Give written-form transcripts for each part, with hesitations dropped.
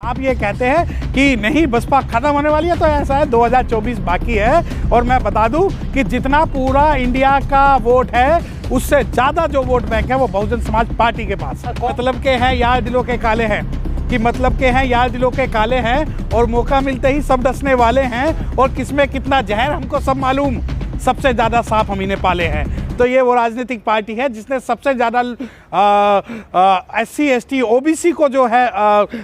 आप ये कहते हैं कि नहीं बसपा खत्म होने वाली है, तो ऐसा है 2024 बाकी है। और मैं बता दूं कि जितना पूरा इंडिया का वोट है उससे ज़्यादा जो वोट बैंक है वो बहुजन समाज पार्टी के पास। मतलब के हैं यार दिलों के काले हैं, कि मतलब के हैं यार दिलों के काले हैं और मौका मिलते ही सब डसने वाले हैं, और किसमें कितना जहर हमको सब मालूम, सबसे ज़्यादा सांप हम ही ने पाले हैं। तो ये वो राजनीतिक पार्टी है जिसने सबसे ज़्यादा SC ST OBC को जो है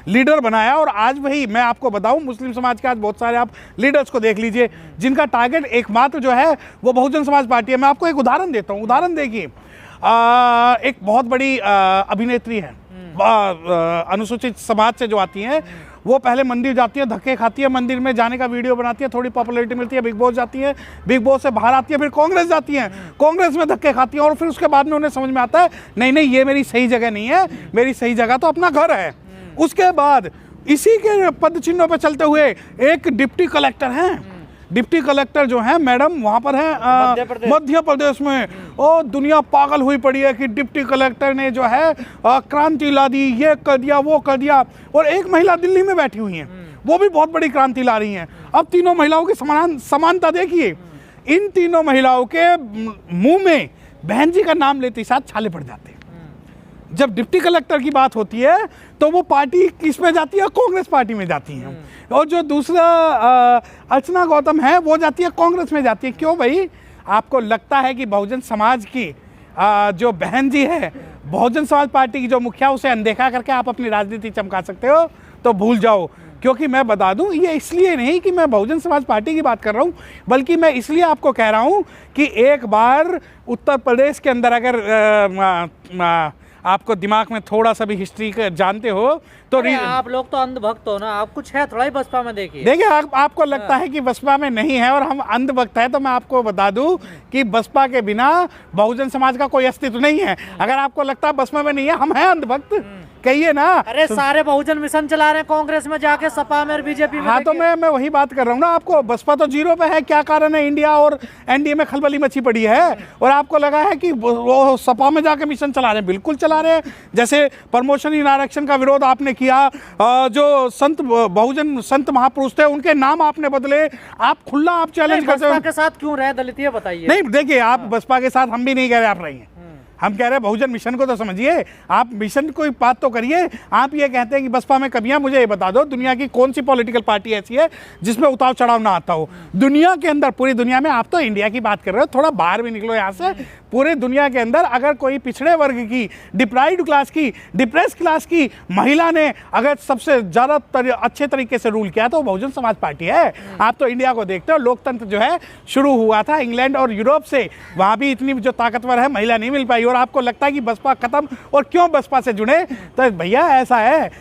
लीडर बनाया। और आज वही मैं आपको बताऊं, मुस्लिम समाज के आज बहुत सारे आप लीडर्स को देख लीजिए जिनका टारगेट एकमात्र जो है वो बहुजन समाज पार्टी है। मैं आपको एक उदाहरण देता हूं, उदाहरण देखिए, एक बहुत बड़ी अभिनेत्री है, अनुसूचित समाज से जो आती हैं, वो पहले मंदिर जाती है, धक्के खाती है, मंदिर में जाने का वीडियो बनाती है, थोड़ी पॉपुलैरिटी मिलती है, बिग बॉस जाती है, बिग बॉस से बाहर आती है, फिर कांग्रेस जाती है, कांग्रेस में धक्के खाती है, और फिर उसके बाद में उन्हें समझ में आता है नहीं नहीं ये मेरी सही जगह नहीं है, मेरी सही जगह तो अपना घर है। उसके बाद इसी के पद चिन्हों पर चलते हुए एक डिप्टी कलेक्टर हैं, डिप्टी कलेक्टर जो है मैडम वहाँ पर है मध्य प्रदेश में, और दुनिया पागल हुई पड़ी है कि डिप्टी कलेक्टर ने जो है क्रांति ला दी, ये कर दिया वो कर दिया। और एक महिला दिल्ली में बैठी हुई हैं, वो भी बहुत बड़ी क्रांति ला रही हैं। अब तीनों महिलाओं की समानता देखिए, इन तीनों महिलाओं के मुंह में बहन जी का नाम लेते ही साथ छाले पड़ जाते हैं। जब डिप्टी कलेक्टर की बात होती है तो वो पार्टी किस में जाती है? कांग्रेस पार्टी में जाती है। और जो दूसरा अर्चना गौतम है वो जाती है कांग्रेस में जाती है। क्यों भाई? आपको लगता है कि बहुजन समाज की जो बहन जी है, बहुजन समाज पार्टी की जो मुखिया, उसे अनदेखा करके आप अपनी राजनीति चमका सकते हो? तो भूल जाओ। क्योंकि मैं बता दूं, ये इसलिए नहीं कि मैं बहुजन समाज पार्टी की बात कर रहा हूं, बल्कि मैं इसलिए आपको कह रहा हूं कि एक बार उत्तर प्रदेश के अंदर अगर आपको दिमाग में थोड़ा सा भी हिस्ट्री जानते हो तो आप लोग तो अंधभक्त हो ना, आप कुछ है थोड़ा ही बसपा में देखिए आपको लगता है कि बसपा में नहीं है और हम अंधभक्त है, तो मैं आपको बता दूं कि बसपा के बिना बहुजन समाज का कोई अस्तित्व नहीं है। अगर आपको लगता है बसपा में नहीं है, हम हैं अंधभक्त, कहिए ना। अरे सारे बहुजन मिशन चला रहे हैं कांग्रेस में जाके, सपा में और बीजेपी में। हाँ तो मैं वही बात कर रहा हूँ ना आपको, बसपा तो जीरो पे है। क्या कारण है? इंडिया और NDA में खलबली मची पड़ी है, और आपको लगा है कि वो सपा में जाके मिशन चला रहे हैं। बिल्कुल चला रहे हैं। जैसे प्रमोशन इन आरक्षण का विरोध आपने किया, जो संत बहुजन संत महापुरुष थे उनके नाम आपने बदले, आप खुला आप चैलेंज करते हो। के साथ क्यों रहे दलित, ये बताइए। नहीं देखिए, आप बसपा के साथ हम भी नहीं कह रहे आप रहिए, हम कह रहे हैं बहुजन मिशन को तो समझिए। आप मिशन कोई बात तो करिए। आप ये कहते हैं कि बसपा में कमियां, मुझे ये बता दो दुनिया की कौन सी पॉलिटिकल पार्टी ऐसी है जिसमें उतार चढ़ाव ना आता हो? दुनिया के अंदर, पूरी दुनिया में, आप तो इंडिया की बात कर रहे हो, थोड़ा बाहर भी निकलो यहाँ से। पूरे दुनिया के अंदर अगर कोई पिछड़े वर्ग की, डिप्राइव्ड क्लास की, डिप्रेस क्लास की महिला ने अगर सबसे ज़्यादा अच्छे तरीके से रूल किया तो बहुजन समाज पार्टी है। आप तो इंडिया को देखते हो, लोकतंत्र जो है शुरू हुआ था इंग्लैंड और यूरोप से, वहाँ भी इतनी जो ताकतवर है महिला नहीं मिल पाई। और आपको लगता है कि बसपा खत्म, और क्यों बसपा से जुड़े? तो भैया ऐसा है,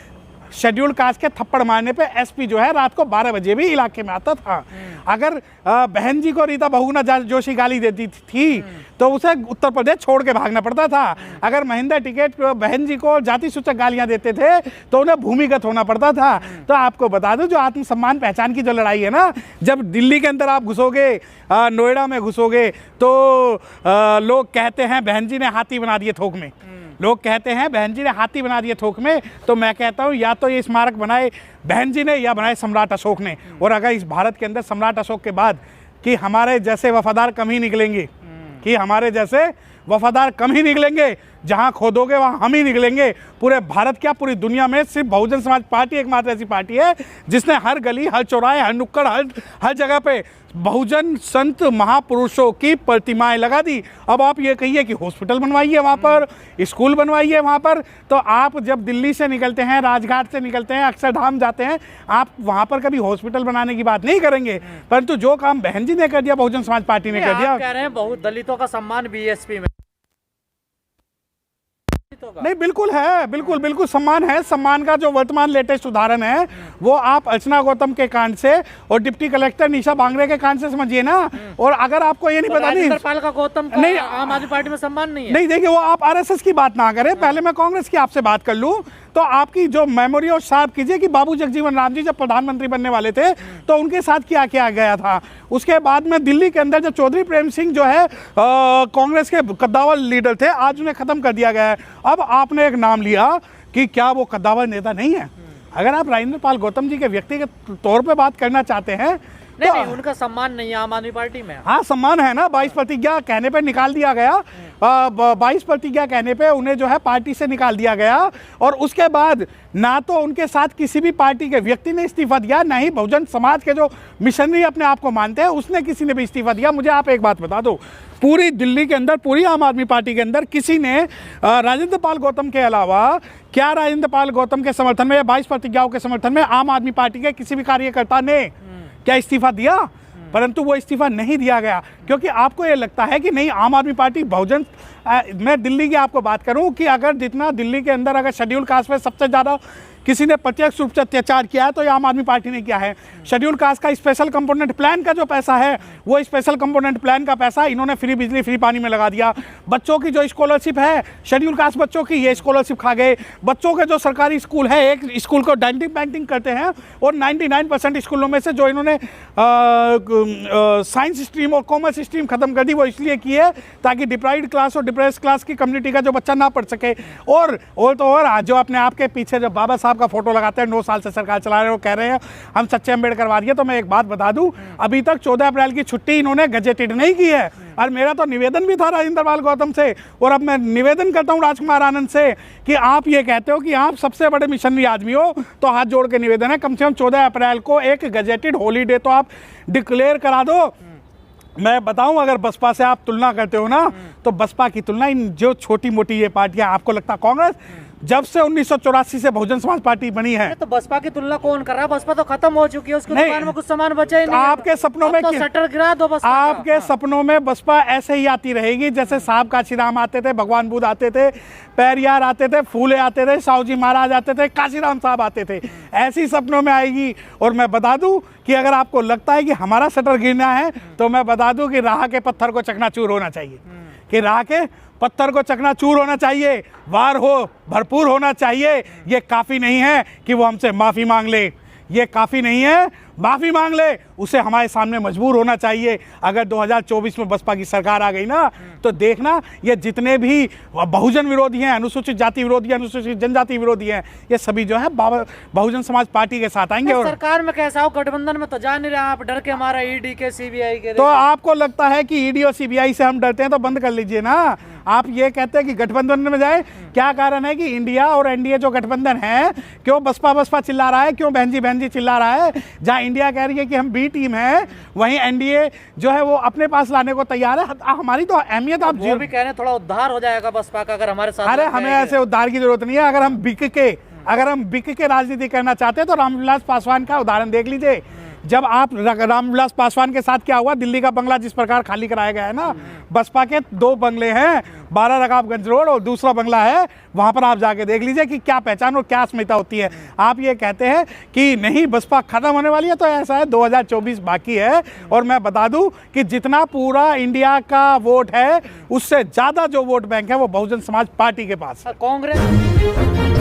शेड्यूल कास्ट के थप्पड़ मारने पे SP जो है रात को 12 बजे भी इलाके में आता था। अगर बहन जी को रीता बहुगुणा जोशी गाली देती थी तो उसे उत्तर प्रदेश छोड़ के भागना पड़ता था। अगर महेंद्र टिकैत बहन जी को जाति सूचक गालियां देते थे तो उन्हें भूमिगत होना पड़ता था। तो आपको बता दूं, जो आत्मसम्मान पहचान की जो लड़ाई है ना, जब दिल्ली के अंदर आप घुसोगे, नोएडा में घुसोगे, तो लोग कहते हैं बहन जी ने हाथी बना दिए थोक में, लोग कहते हैं बहन जी ने हाथी बना दिए थोक में। तो मैं कहता हूँ या तो ये स्मारक बनाए बहन जी ने या बनाए सम्राट अशोक ने। और अगर इस भारत के अंदर सम्राट अशोक के बाद कि हमारे जैसे वफादार कम ही निकलेंगे, कि हमारे जैसे वफादार कम ही निकलेंगे, जहां खोदोगे वहां हम ही निकलेंगे। पूरे भारत क्या, पूरी दुनिया में सिर्फ बहुजन समाज पार्टी एकमात्र ऐसी पार्टी है जिसने हर गली, हर चौराहे, हर नुक्कड़, हर जगह पे बहुजन संत महापुरुषों की प्रतिमाएं लगा दी। अब आप ये कहिए कि हॉस्पिटल बनवाइए वहाँ पर, स्कूल बनवाइए वहाँ पर। तो आप जब दिल्ली से निकलते हैं, राजघाट से निकलते हैं, अक्षरधाम जाते हैं, आप वहाँ पर कभी हॉस्पिटल बनाने की बात नहीं करेंगे। परंतु जो काम बहन जी ने कर दिया, बहुजन समाज पार्टी ने कर दिया। कह रहे हैं बहुत दलितों का सम्मान BSP में। नहीं, बिल्कुल है, बिल्कुल बिल्कुल सम्मान है। सम्मान का जो वर्तमान लेटेस्ट उदाहरण है वो आप अर्चना गौतम के कांड से और डिप्टी कलेक्टर निशा बांगरे के कांड से समझिए ना। और अगर आपको ये नहीं पता, नहीं गौतम का नहीं, आम आदमी पार्टी में सम्मान नहीं है। नहीं देखिए, वो आप RSS की बात ना करें, पहले मैं कांग्रेस की आपसे बात कर लूं। तो आपकी जो मेमोरी और शार्प कीजिए कि बाबू जगजीवन राम जी जब प्रधानमंत्री बनने वाले थे तो उनके साथ क्या किया गया था। उसके बाद में दिल्ली के अंदर जो चौधरी प्रेम सिंह जो है कांग्रेस के कद्दावर लीडर थे, आज उन्हें खत्म कर दिया गया है। अब आपने एक नाम लिया कि क्या वो कद्दावर नेता नहीं है? अगर आप राजेंद्र पाल गौतम जी के व्यक्तिगत तौर पे बात करना चाहते हैं नहीं, उनका सम्मान नहीं है आम आदमी पार्टी में। हाँ, सम्मान है ना। 22 प्रतिज्ञा कहने पे निकाल दिया गया, 22 प्रतिज्ञा कहने पे उन्हें जो है पार्टी से निकाल दिया गया, और उसके बाद ना तो उनके साथ किसी भी पार्टी के व्यक्ति ने इस्तीफा दिया, ना ही बहुजन समाज के जो मिशनरी अपने आप को मानते हैं उसने किसी ने भी इस्तीफा दिया। मुझे आप एक बात बता दो, पूरी दिल्ली के अंदर, पूरी आम आदमी पार्टी के अंदर किसी ने राजेंद्र पाल गौतम के अलावा, क्या राजेंद्र पाल गौतम के समर्थन में या 22 प्रतिज्ञाओं के समर्थन में आम आदमी पार्टी के किसी भी कार्यकर्ता ने क्या इस्तीफा दिया? परंतु वो इस्तीफा नहीं दिया गया, क्योंकि आपको ये लगता है कि नहीं आम आदमी पार्टी बहुजन, मैं दिल्ली की आपको बात करूं कि अगर जितना दिल्ली के अंदर अगर शेड्यूल कास्ट में सबसे ज़्यादा किसी ने प्रत्यक्ष रूप से अत्याचार किया है तो ये आम आदमी पार्टी ने किया है। शेड्यूल कास्ट का स्पेशल कंपोनेंट प्लान का जो पैसा है, वो स्पेशल कंपोनेंट प्लान का पैसा इन्होंने फ्री बिजली फ्री पानी में लगा दिया। बच्चों की जो स्कॉलरशिप है, शेड्यूल कास्ट बच्चों की, ये स्कॉलरशिप खा गए। बच्चों के जो सरकारी स्कूल है, एक स्कूल को डेंटिंग पेंटिंग करते हैं और 99% स्कूलों में से जो इन्होंने साइंस स्ट्रीम और कॉमर्स स्ट्रीम खत्म कर दी, वो इसलिए की है ताकि डिप्राइव्ड क्लास और डिप्रेस क्लास की कम्युनिटी का जो बच्चा ना पढ़ सके। और आज जो अपने आप के पीछे जो बाबा साहब का फोटो लगाते हैं, 9 साल से सरकार चला रहे हैं, वो कह रहे हैं हम सच्चे अम्बेडकर वादी है। तो मैं एक बात बता दूं, अभी तक 14 अप्रैल की छुट्टी इन्होंने गजेटेड नहीं की है। और मेरा तो निवेदन भी था राजेंद्र पाल गौतम से, और अब मैं निवेदन करता हूं राजकुमार आनंद से कि आप ये कहते हो कि आप सबसे बड़े मिशनरी आदमी हो, तो हाथ जोड़ के निवेदन है, कम से कम 14 अप्रैल को एक गजेटेड हॉलीडे तो आप डिक्लेयर करा दो। मैं बताऊं, अगर बसपा से आप तुलना करते हो ना, तो बसपा की तुलना इन जो छोटी मोटी ये पार्टियां, आपको लगता कांग्रेस जब से 1984 से बहुजन समाज पार्टी बनी है, तो बसपा की तुलना कौन कर रहा है? बसपा तो खत्म हो चुकी है, उसके दुकान में कुछ सामान बचा ही नहीं। आपके सपनों में तो शटर गिरा दो बसपा। आपके सपनों में बसपा ऐसे ही आती रहेगी जैसे साहब काशीराम आते थे, भगवान बुद्ध आते थे, पेरियार आते थे, फूले आते थे, साहू जी महाराज आते थे, काशीराम साहब आते थे, ऐसी सपनों में आएगी। और मैं बता दूं कि अगर आपको लगता है कि हमारा शटर गिरना है, तो मैं बता दूं कि राह के पत्थर को चकनाचूर होना चाहिए, कि राह के पत्थर को चकनाचूर होना चाहिए, वार हो भरपूर होना चाहिए। ये काफ़ी नहीं है कि वो हमसे माफ़ी मांग ले, ये काफ़ी नहीं है माफ़ी मांग ले, उसे हमारे सामने मजबूर होना चाहिए। अगर 2024 में बसपा की सरकार आ गई ना, तो देखना ये जितने भी बहुजन विरोधी हैं, अनुसूचित जाति विरोधी हैं, अनुसूचित जनजाति विरोधी हैं, ये सभी जो है बहुजन समाज पार्टी के साथ आएंगे। और सरकार में कैसा हो, गठबंधन में तो जा नहीं रहे आप, डर के हमारा ईडी के सीबीआई के। तो आपको लगता है कि ईडी और सीबीआई से हम डरते हैं, तो बंद कर लीजिए ना। आप ये कहते हैं कि गठबंधन में जाए, क्या कारण है कि इंडिया और एनडीए जो गठबंधन है, क्यों बसपा चिल्ला रहा है, क्यों बहन जी चिल्ला रहा है? जहां इंडिया कह रही है कि हम बी टीम है, वहीं एनडीए जो है वो अपने पास लाने को तैयार है। हमारी तो अहमियत आप वो भी कह रहे हैं थोड़ा उद्धार हो जाएगा बसपा का अगर हमारे साथ। अरे हमें ऐसे उद्धार की जरूरत नहीं है। अगर हम बिक के राजनीति करना चाहते हैं तो रामविलास पासवान का उदाहरण देख लीजिए। जब आप रामविलास पासवान के साथ क्या हुआ, दिल्ली का बंगला जिस प्रकार खाली कराया गया है ना, बसपा के 2 बंगले हैं, 12 रकाबगंज रोड और दूसरा बंगला है, वहां पर आप जाके देख लीजिए कि क्या पहचान और क्या अस्मिता होती है। आप ये कहते हैं कि नहीं बसपा खत्म होने वाली है, तो ऐसा है 2024 बाकी है। और मैं बता दूं कि जितना पूरा इंडिया का वोट है, उससे ज्यादा जो वोट बैंक है वो बहुजन समाज पार्टी के पास। कांग्रेस